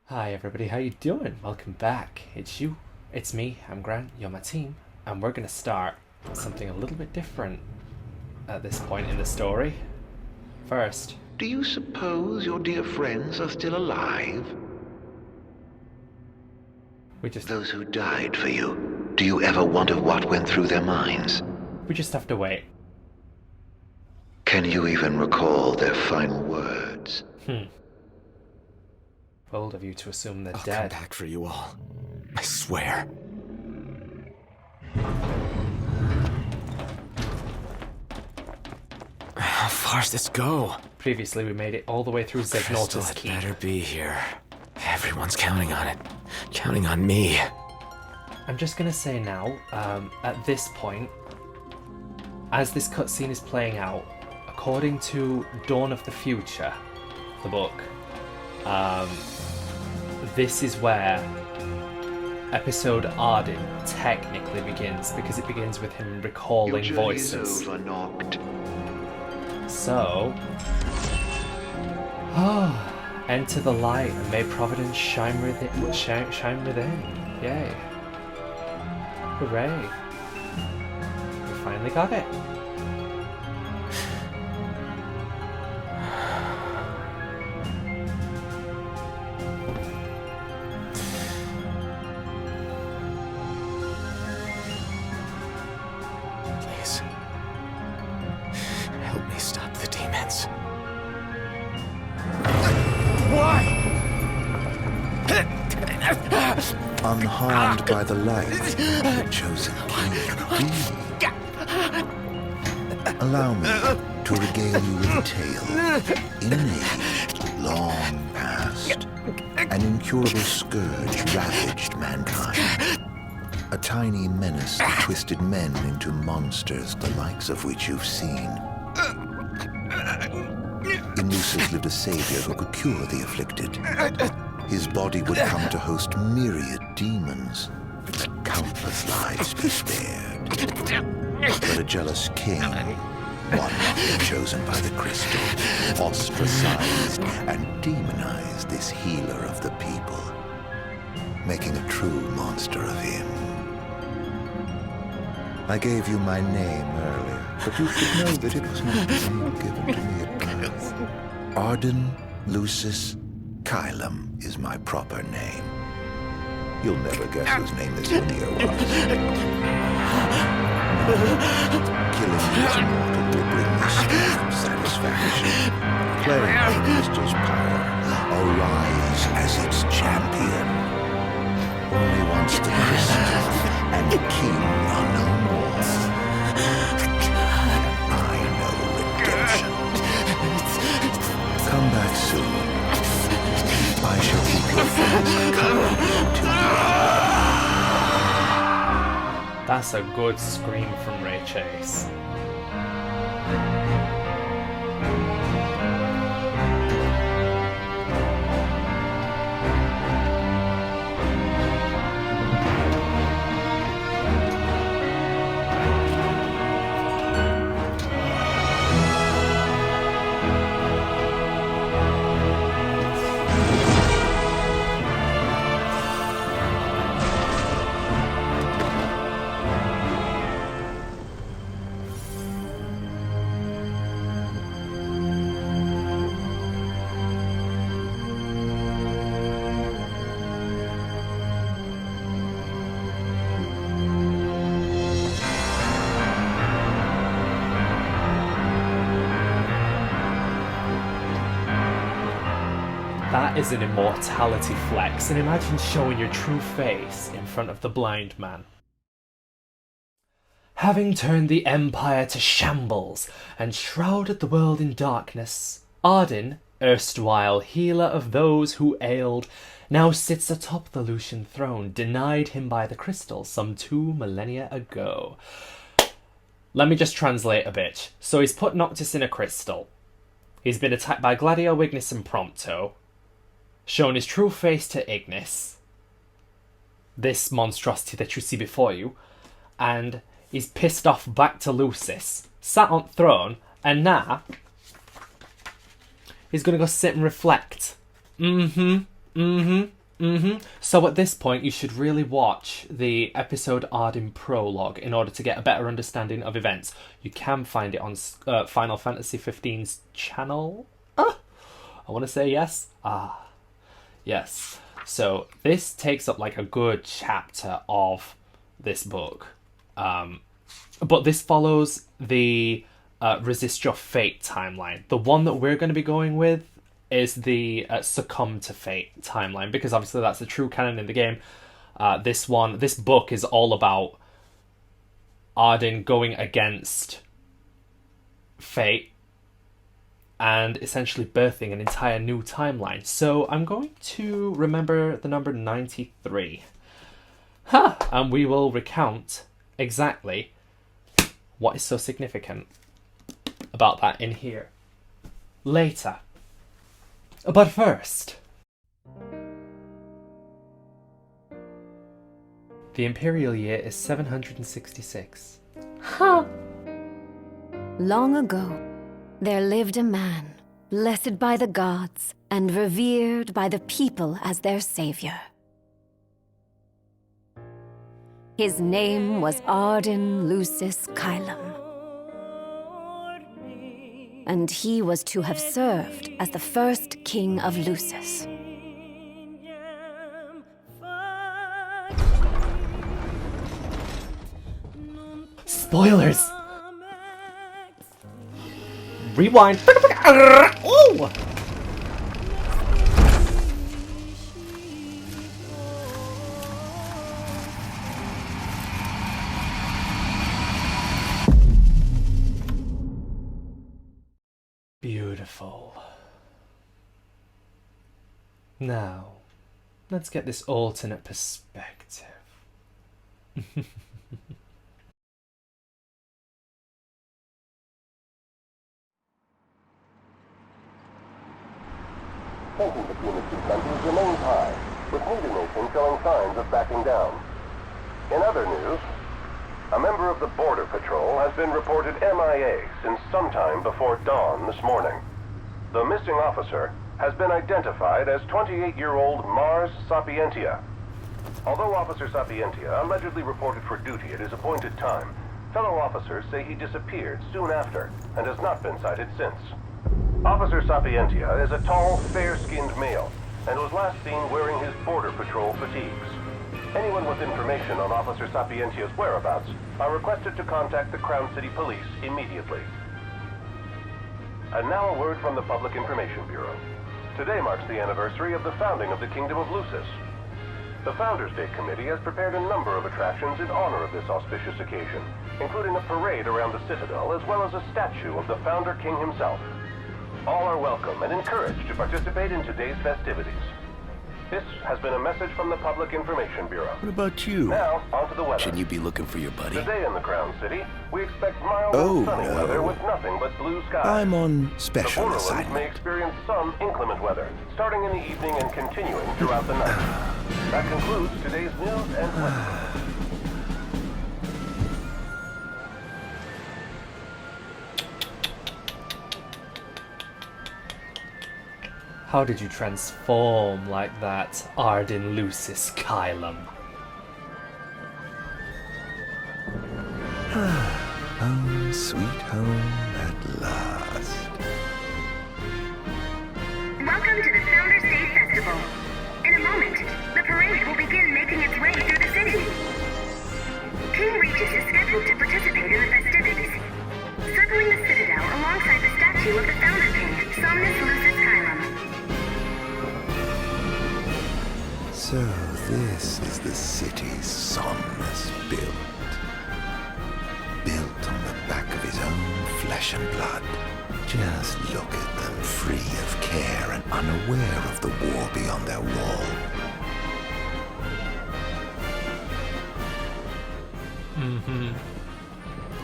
Hi everybody, how you doing? Welcome back. It's you. It's me. I'm Grant. You're my team. And we're going to start something a little bit different at this point in the story. First, Do you suppose your dear friends are still alive? Those who died for you. Do you ever wonder what went through their minds? we just have to wait. Can you even recall their final words? Bold of you to assume they're I'll dead. come back for you all. I swear. How far's this go? Previously, we made it all the way through Noctis Crystal Keep. had better be here. Everyone's counting on it. Counting on me. I'm just going to say now, at this point, as this cutscene is playing out, according to Dawn of the Future, the book, this is where episode Ardyn technically begins, because it begins with him recalling Your voices. journey is over, Noct. So, enter the light and may Providence shine within. Shine within. Yay! Hooray! We finally got it. Please. Help me stop the demons. Why? Unharmed by the light, the chosen king. Allow me to regale you with a tale. In an age long past, an incurable scourge ravaged mankind. A tiny menace that twisted men into monsters, the likes of which you've seen. In Lucis lived a savior who could cure the afflicted. His body would come to host myriad demons. Countless lives be spared. But a jealous king, one not chosen by the crystal, ostracized and demonized this healer of the people, making a true monster of him. I gave you my name earlier, but you should know that it was not the name given to me at birth. Ardyn Lucis Kylum is my proper name. You'll never guess whose name this Linnea was. Killing this mortal will bring me swift satisfaction. Playing my crystal's power, arise as its champion. Only once the crystal and the king are no more. I know redemption. Come back soon. I shall keep your friends company till That's a good scream from Ray Chase. That is an immortality flex, and imagine showing your true face in front of the blind man. Having turned the Empire to shambles and shrouded the world in darkness, Ardyn, erstwhile healer of those who ailed, now sits atop the Lucian throne, denied him by the crystal some 2 millennia ago. Let me just translate a bit. So he's put Noctis in a crystal. He's been attacked by Gladio, Ignis and Prompto. Shown his true face to Ignis, this monstrosity that you see before you, and he's pissed off back to Lucis, sat on throne, and now he's going to go sit and reflect. So at this point, you should really watch the episode Ardyn prologue in order to get a better understanding of events. You can find it on Final Fantasy XV's channel. I want to say yes. Yes. So this takes up like a good chapter of this book. But this follows the Resist Your Fate timeline. The one that we're going to be going with is the Succumb to Fate timeline, because obviously that's the true canon in the game. This book is all about Ardyn going against fate and essentially birthing an entire new timeline. So I'm going to remember the number 93. And we will recount exactly what is so significant about that in here later. But first, the Imperial year is 766. Long ago, there lived a man, blessed by the gods and revered by the people as their savior. His name was Ardyn Lucis Kylum, and he was to have served as the first king of Lucis. Spoilers! Rewind! Ooh! Beautiful. Now, let's get this alternate perspective. Tension between the two countries remains high, with neither nation showing signs of backing down. In other news, a member of the Border Patrol has been reported MIA since sometime before dawn this morning. The missing officer has been identified as 28-year-old Mars Sapientia. Although Officer Sapientia allegedly reported for duty at his appointed time, fellow officers say he disappeared soon after and has not been sighted since. Officer Sapientia is a tall, fair-skinned male and was last seen wearing his Border Patrol fatigues. Anyone with information on Officer Sapientia's whereabouts are requested to contact the Crown City Police immediately. And now a word from the Public Information Bureau. Today marks the anniversary of the founding of the Kingdom of Lucis. The Founders Day Committee has prepared a number of attractions in honor of this auspicious occasion, including a parade around the Citadel as well as a statue of the Founder King himself. All are welcome and encouraged to participate in today's festivities. This has been a message from the Public Information Bureau. What about you? Now, on to the weather. Shouldn't you be looking for your buddy? Today in the Crown City, we expect mild and sunny weather with nothing but blue skies. I'm on The special borderlands may assignment. experience some inclement weather, starting in the evening and continuing throughout the night. That concludes today's news and weather. How did you transform like that, Ardyn Lucis Kylum? Home, sweet home at last. Welcome to the Founders Day Festival. In a moment, the parade will begin making its way through the city. King Regis is scheduled to participate in the festivities, circling the Citadel alongside the statue of the Founder King, Somnus Lucis Kylum. So this is the city Somnus built. Built on the back of his own flesh and blood. Just look at them, free of care and unaware of the war beyond their wall.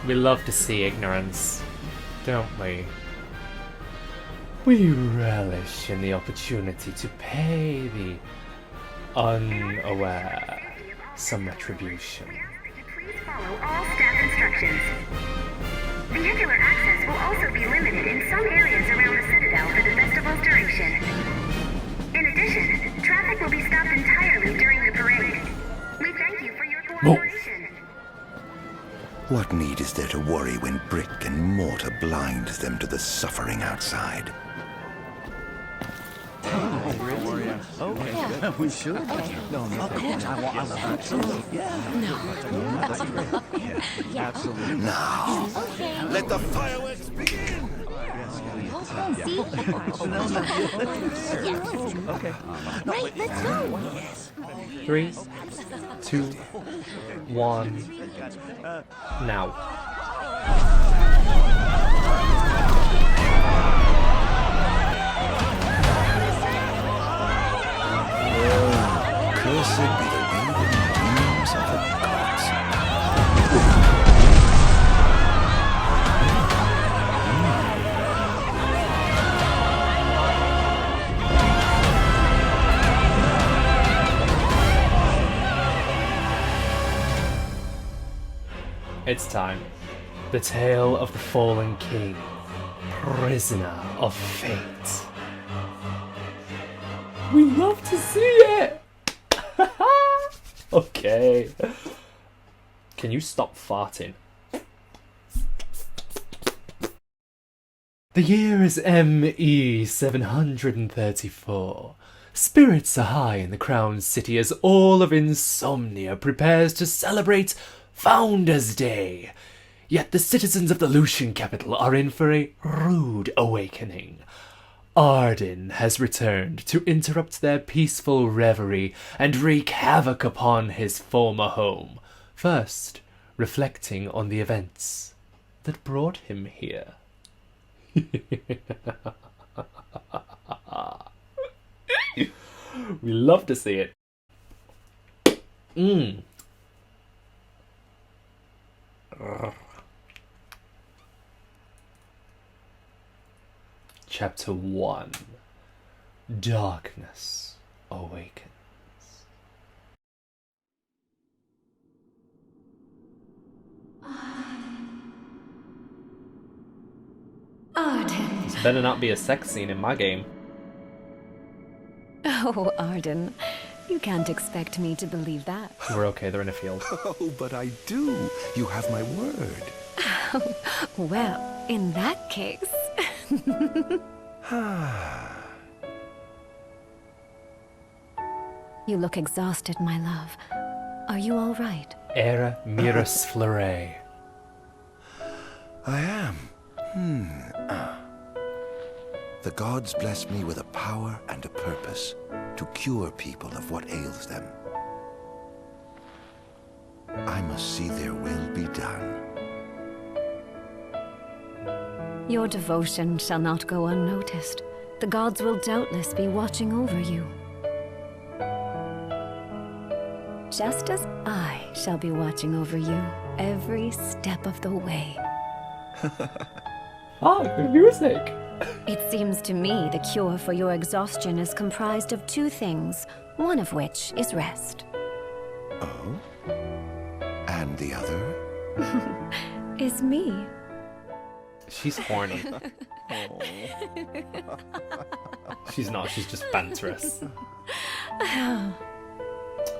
We love to see ignorance, don't we? We relish in the opportunity to pay the unaware some retribution. Please follow all staff instructions. Vehicular access will also be limited in some areas around the Citadel for the festival's duration. In addition, traffic will be stopped entirely What need is there to worry when brick and mortar blinds them to the suffering outside? We should. No, of course. I want absolutely. Absolutely. Now, let the fireworks begin! Right, let's go. 3, 2, 1. Now. Cursed be the waving dreams of the gods. It's time. The tale of the fallen king, prisoner of fate. We love to see it! Okay. Can you stop farting? The year is ME 734. Spirits are high in the Crown City as all of Insomnia prepares to celebrate Founders' Day. Yet the citizens of the Lucian capital are in for a rude awakening. Ardyn has returned to interrupt their peaceful reverie and wreak havoc upon his former home, first reflecting on the events that brought him here. We love to see it. Chapter 1. Darkness Awakens. Ardyn. This better not be a sex scene in my game. Oh, Ardyn. You can't expect me to believe that. We're okay, they're in a field. Oh, but I do. You have my word. Well, in that case... You look exhausted, my love. Are you all right? Era Miras Fleuret. I am. The gods bless me with a power and a purpose to cure people of what ails them. I must see their will be done. Your devotion shall not go unnoticed. The gods will doubtless be watching over you. Just as I shall be watching over you every step of the way. Ah, good music! It seems to me the cure for your exhaustion is comprised of two things, one of which is rest. Oh? And the other? Is me. She's horny. She's not, she's just banterous. I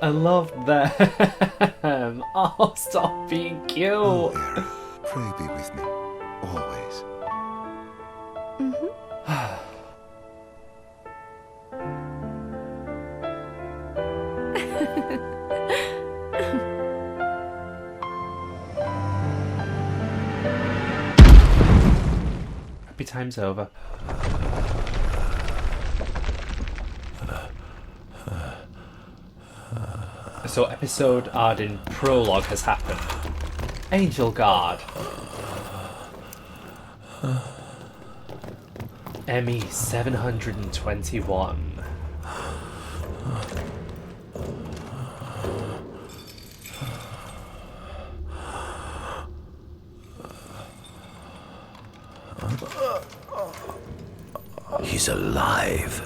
love them. Oh, stop being cute. Oh, Era, pray be with me, always. Happy time's over. So episode Ardyn prologue has happened. Angel Guard. ME 721. He's alive.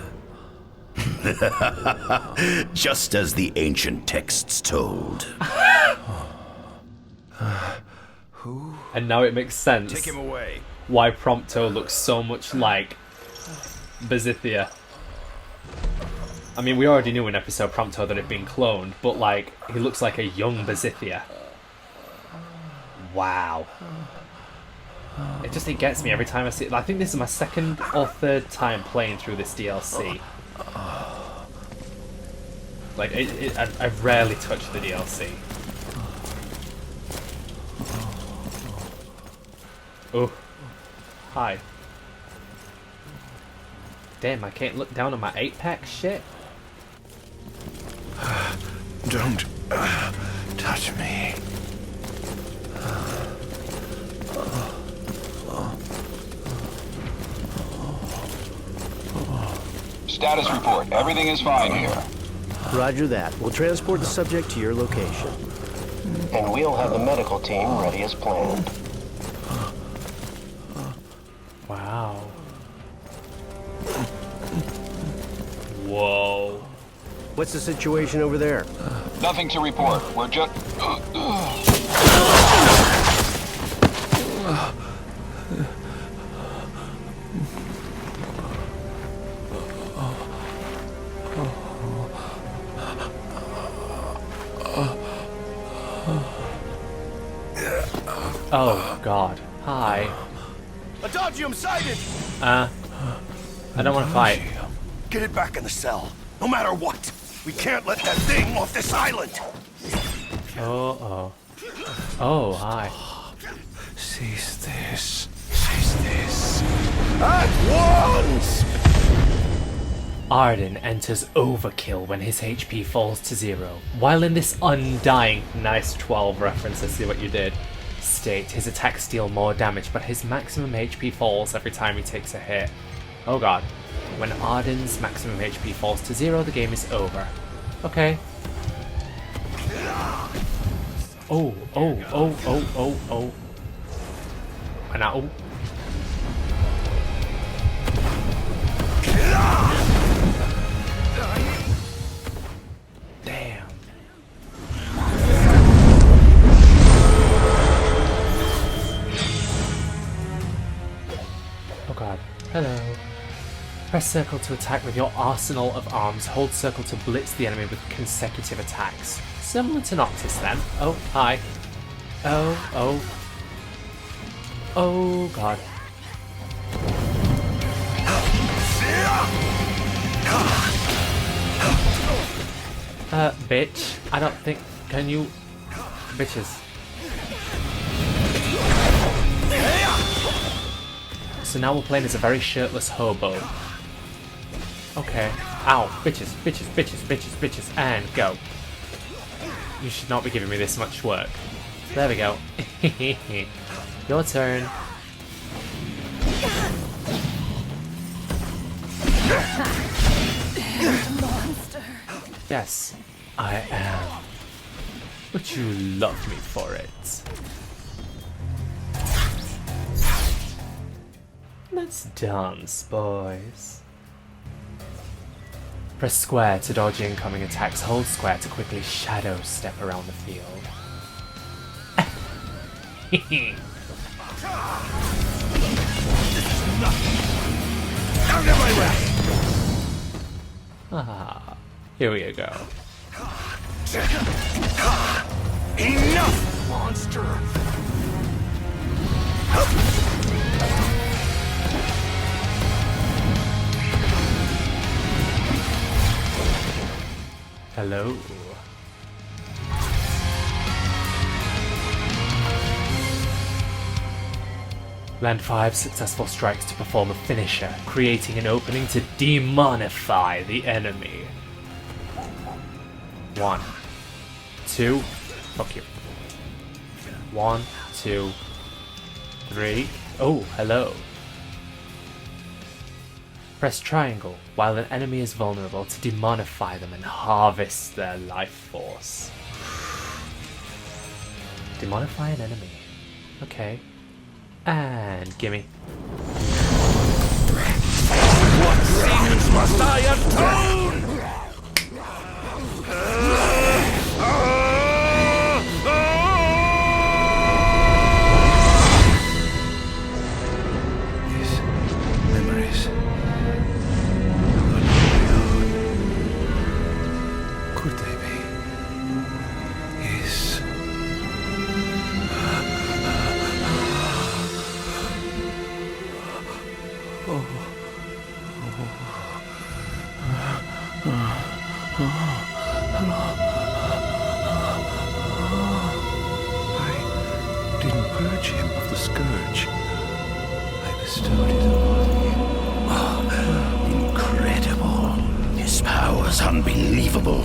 Just as the ancient texts told. And now it makes sense Take him away. why Prompto looks so much like Bazithia. I mean, we already knew in episode Prompto that it'd been cloned, but like, he looks like a young Bazithia. Wow. It gets me every time I see it. I think this is my second or third time playing through this DLC. Like, I've rarely touched the DLC. Oh. Hi. Damn, I can't look down on my 8-pack shit. Don't touch me. Status report. Everything is fine here. Roger that. We'll transport the subject to your location. And we'll have the medical team ready as planned. Wow. Whoa. What's the situation over there? Nothing to report. We're just... Oh, God. Hi. Adagium sighted! I don't want to fight. Get it back in the cell, no matter what. We can't let that thing off this island. Oh. Oh, hi. Seize this. Seize this. At once! Ardyn enters overkill when his HP falls to 0. While in this undying, nice 12 reference, I see what you did, state, his attacks deal more damage, but his maximum HP falls every time he takes a hit. Oh god. When Ardyn's maximum HP falls to 0, the game is over. Okay. Oh. And now, oh. Damn. Oh god. Hello. Press circle to attack with your arsenal of arms. Hold circle to blitz the enemy with consecutive attacks. Similar to Noctis then. Oh, hi. Oh. Oh god. Bitch. I don't think... Can you... Bitches. So now we're playing as a very shirtless hobo. Okay. Ow. Bitches. And go. You should not be giving me this much work. There we go. Your turn. Yes, I am. But you love me for it. Let's dance, boys. Press square to dodge incoming attacks. Hold square to quickly shadow step around the field. Ah, here we go. Enough, monster! Hello. Land 5 successful strikes to perform a finisher, creating an opening to demonify the enemy. 1, 2, fuck you. 1, 2, 3. Oh, hello. Press triangle while an enemy is vulnerable to demonify them and harvest their life force. Demonify an enemy. Okay. And gimme. What sins must I atone? These memories. Could they be his? I didn't purge him of the scourge. I bestowed it upon him. Incredible. His power's unbelievable.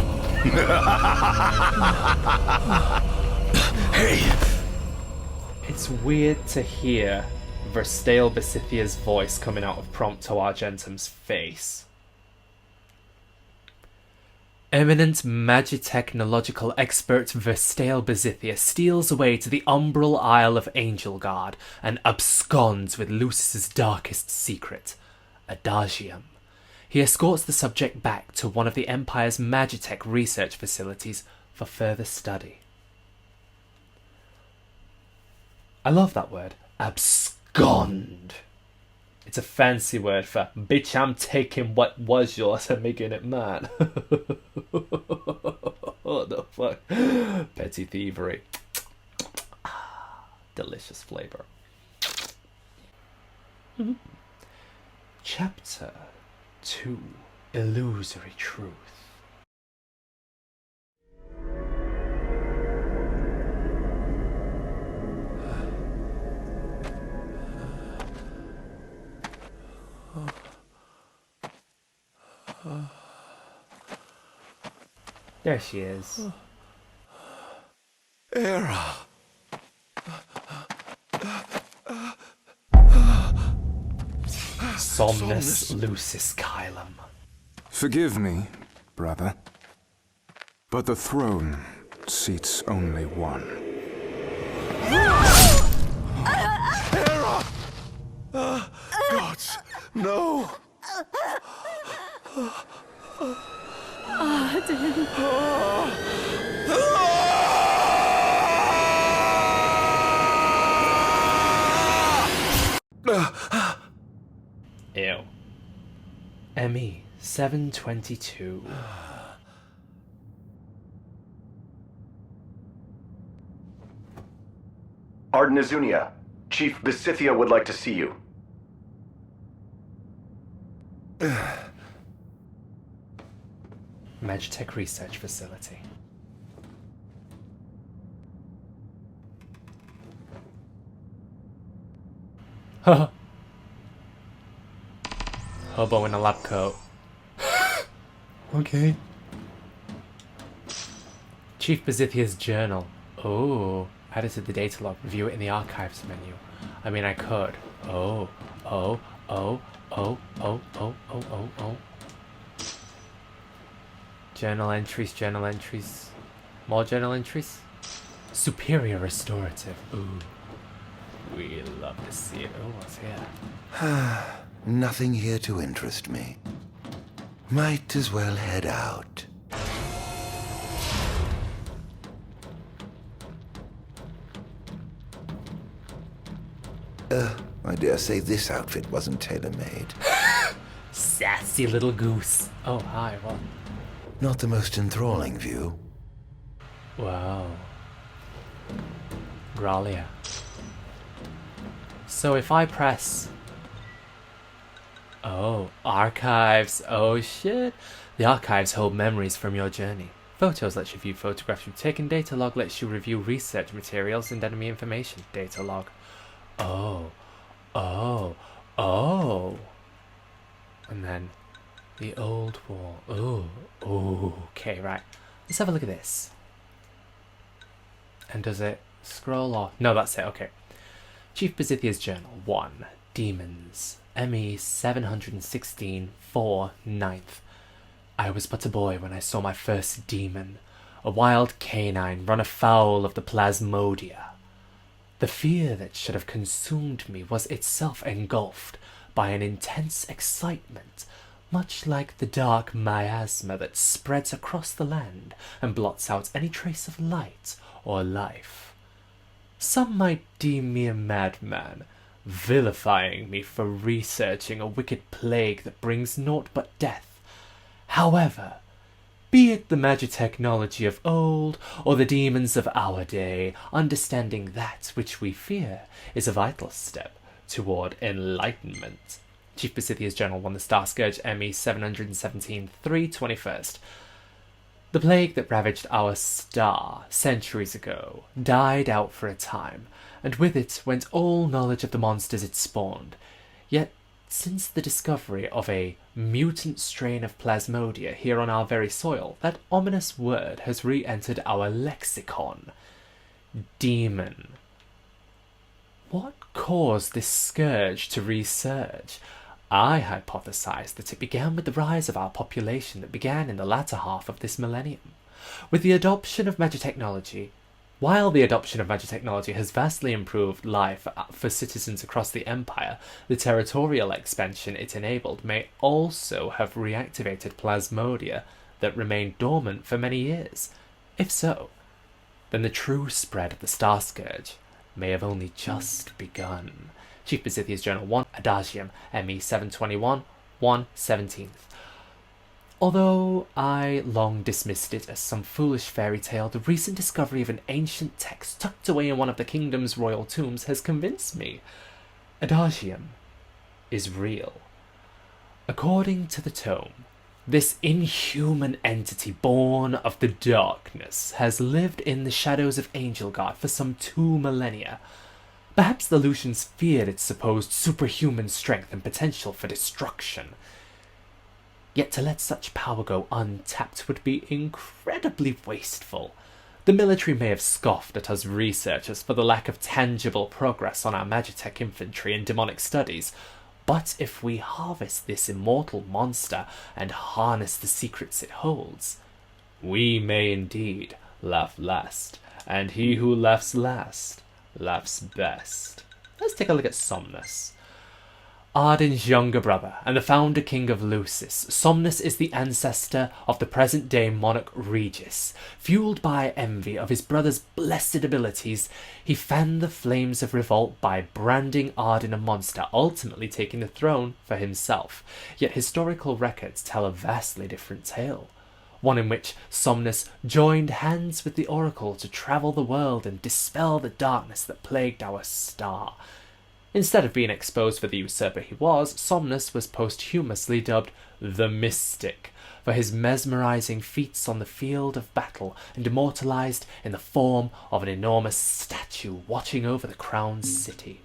Hey! It's weird to hear Verstale Besithia's voice coming out of Prompto Argentum's face. Eminent magitechnological expert Verstale Besithia steals away to the umbral isle of Angelgard and absconds with Lucis's darkest secret, Adagium. He escorts the subject back to one of the Empire's magitech research facilities for further study. I love that word, abscond. It's a fancy word for, bitch, I'm taking what was yours and making it mine. What the fuck? Petty thievery. Delicious flavor. Chapter 2. Illusory Truth. There she is. Era. Somnus Lucis Caelum. Forgive me, brother, but the throne seats only one. Era! Gods, no! Ardyn. Ew. ME 722. Ardyn Azunia, Chief Besithia would like to see you. Magitech Research Facility. Haha. Hobo in a lab coat. Okay. Chief Besithia's journal. Oh, added to the data log. Review it in the archives menu. I mean, I could. Oh. Journal entries. More journal entries. Superior restorative. Ooh. We love to see it. Oh, what's here? Nothing here to interest me. Might as well head out. I dare say this outfit wasn't tailor-made. Sassy little goose. Oh, hi, what? Not the most enthralling view. Wow. Gralia. So if I press... Oh, archives. Oh shit. The archives hold memories from your journey. Photos lets you view photographs you've taken. Data log lets you review research materials and enemy information. Data log. Oh. And then the old wall. Oh. Okay, right. Let's have a look at this. And does it scroll off? No, that's it. Okay. Chief Besithia's Journal 1. Demons. ME 716 4 9th. I was but a boy when I saw my first demon, a wild canine run afoul of the plasmodia. The fear that should have consumed me was itself engulfed by an intense excitement, much like the dark miasma that spreads across the land and blots out any trace of light or life. Some might deem me a madman, vilifying me for researching a wicked plague that brings naught but death. However, be it the magitechnology of old or the demons of our day, understanding that which we fear is a vital step toward enlightenment. Chief Besithia's Journal 1, the Star Scourge, ME 717 3 21st. The plague that ravaged our star centuries ago died out for a time, and with it went all knowledge of the monsters it spawned. Yet, since the discovery of a mutant strain of Plasmodia here on our very soil, that ominous word has re-entered our lexicon. Demon. What caused this scourge to resurge? I hypothesized that it began with the rise of our population that began in the latter half of this millennium. With the adoption of magitechnology, while the adoption of magitechnology has vastly improved life for citizens across the Empire, the territorial expansion it enabled may also have reactivated Plasmodia that remained dormant for many years. If so, then the true spread of the Star Scourge may have only just begun. Chief Besithia's Journal 1, Adagium, ME 721, 1/17. Although I long dismissed it as some foolish fairy tale, the recent discovery of an ancient text tucked away in one of the kingdom's royal tombs has convinced me. Adagium is real. According to the tome, this inhuman entity born of the darkness has lived in the shadows of Angelgard for some 2 millennia. Perhaps the Lucians feared its supposed superhuman strength and potential for destruction. Yet to let such power go untapped would be incredibly wasteful. The military may have scoffed at us researchers for the lack of tangible progress on our Magitech infantry and demonic studies, but if we harvest this immortal monster and harness the secrets it holds, we may indeed laugh last, and he who laughs last laughs best. Let's take a look at Somnus. Ardyn's younger brother and the founder king of Lucis, Somnus is the ancestor of the present-day monarch Regis. Fueled by envy of his brother's blessed abilities, he fanned the flames of revolt by branding Ardyn a monster, ultimately taking the throne for himself. Yet historical records tell a vastly different tale. One in which Somnus joined hands with the Oracle to travel the world and dispel the darkness that plagued our star. Instead of being exposed for the usurper he was, Somnus was posthumously dubbed the Mystic for his mesmerizing feats on the field of battle and immortalized in the form of an enormous statue watching over the crowned city.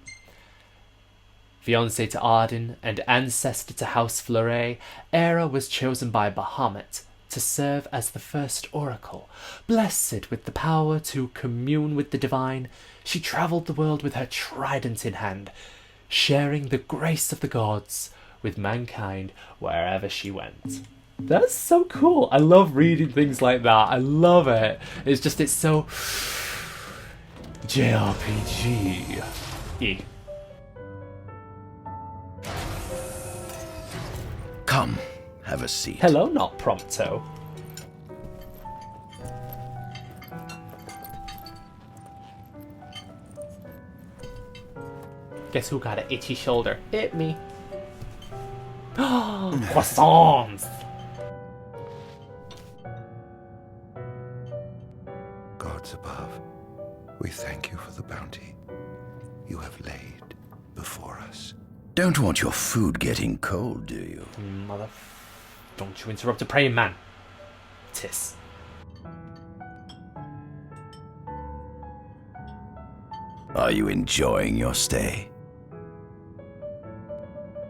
Fiancé to Ardyn and ancestor to House Fleuret, Era was chosen by Bahamut to serve as the first oracle. Blessed with the power to commune with the divine, she travelled the world with her trident in hand, sharing the grace of the gods with mankind wherever she went. That's so cool. I love reading things like that. I love it. It's so JRPG. Come, have a seat. Hello, not Prompto. Guess who got an itchy shoulder? It me. Croissants! Gods above, we thank you for the bounty you have laid before us. Don't want your food getting cold, do you? Mother... Don't you interrupt a praying man. Tis. Are you enjoying your stay?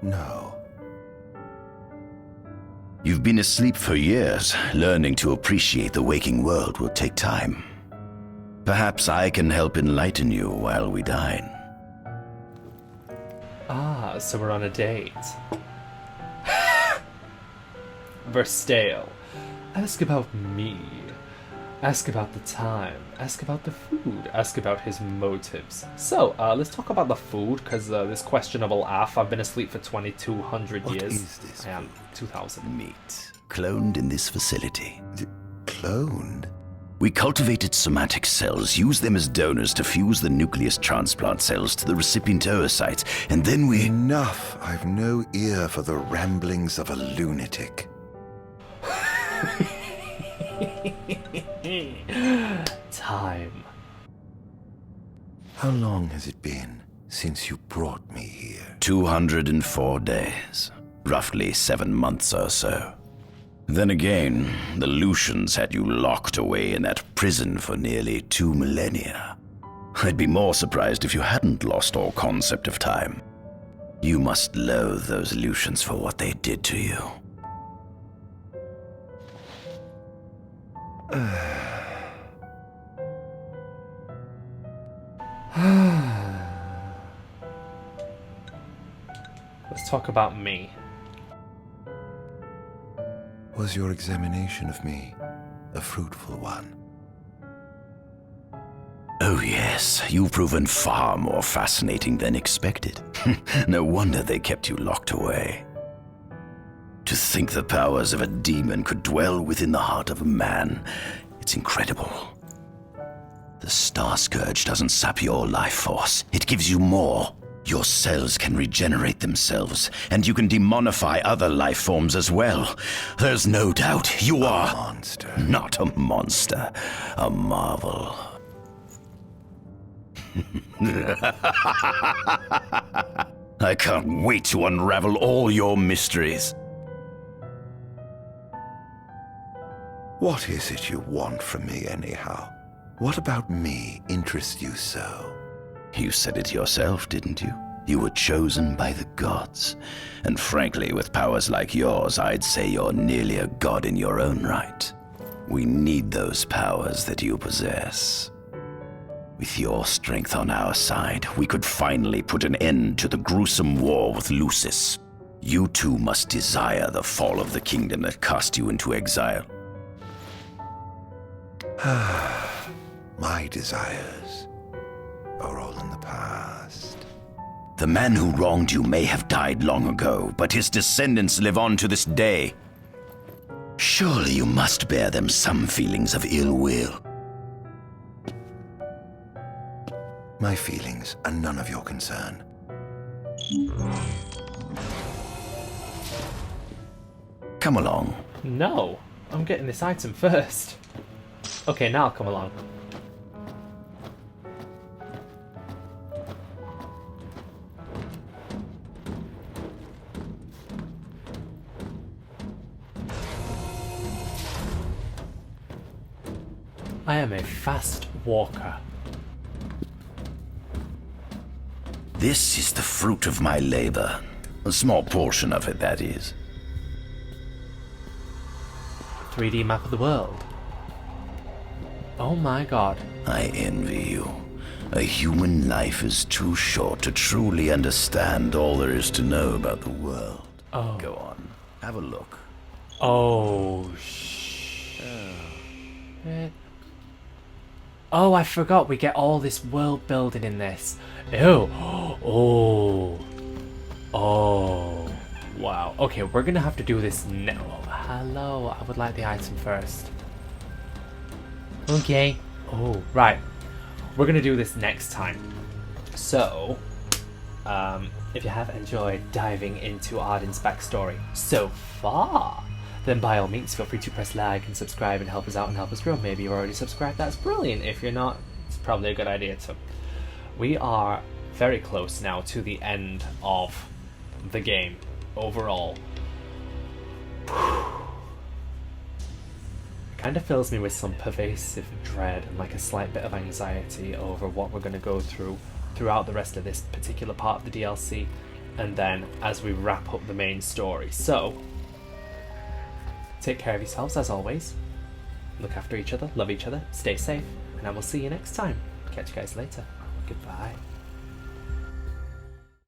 No. You've been asleep for years. Learning to appreciate the waking world will take time. Perhaps I can help enlighten you while we dine. Ah, so we're on a date. Verstale. Ask about me. Ask about the time. Ask about the food. Ask about his motives. So, let's talk about the food, because this questionable AF, I've been asleep for 2,200 years. What is this I am food? 2,000. Meat. Cloned in this facility. Cloned? We cultivated somatic cells, use them as donors to fuse the nucleus transplant cells to the recipient oocytes, and then we... Enough! I've no ear for the ramblings of a lunatic. Time. How long has it been since you brought me here? 204 days. Roughly 7 months or so. Then again, the Lucians had you locked away in that prison for nearly 2 millennia. I'd be more surprised if you hadn't lost all concept of time. You must loathe those Lucians for what they did to you. Let's talk about me. Was your examination of me a fruitful one? Oh yes, you've proven far more fascinating than expected. No wonder they kept you locked away. To think the powers of a demon could dwell within the heart of a man, it's incredible. The Star Scourge doesn't sap your life force, it gives you more. Your cells can regenerate themselves, and you can demonify other life forms as well. There's no doubt you are... a monster. Not a monster, a marvel. I can't wait to unravel all your mysteries. What is it you want from me, anyhow? What about me interests you so? You said it yourself, didn't you? You were chosen by the gods. And frankly, with powers like yours, I'd say you're nearly a god in your own right. We need those powers that you possess. With your strength on our side, we could finally put an end to the gruesome war with Lucis. You too must desire the fall of the kingdom that cast you into exile. My desires are all in the past. The man who wronged you may have died long ago, but his descendants live on to this day. Surely you must bear them some feelings of ill will. My feelings are none of your concern. Come along. No, I'm getting this item first. Okay, now I'll come along. I am a fast walker. This is the fruit of my labor. A small portion of it, that is. 3D map of the world. Oh my god. I envy you. A human life is too short to truly understand all there is to know about the world. Oh. Go on, have a look. Oh, shit. Oh, I forgot we get all this world building in this. Ew. Oh. Oh. Wow. Okay, we're gonna have to do this now. Hello, I would like the item first. Okay. Oh, right. We're gonna do this next time. So, if you have enjoyed diving into Ardyn's backstory so far, then by all means feel free to press like and subscribe and help us out and help us grow. Maybe you're already subscribed, that's brilliant. If you're not, it's probably a good idea too. We are very close now to the end of the game overall. Kind of fills me with some pervasive dread and like a slight bit of anxiety over what we're going to go through throughout the rest of this particular part of the DLC, and then as we wrap up the main story. So take care of yourselves as always, look after each other, love each other, stay safe, and I will see you next time. Catch you guys later. Goodbye.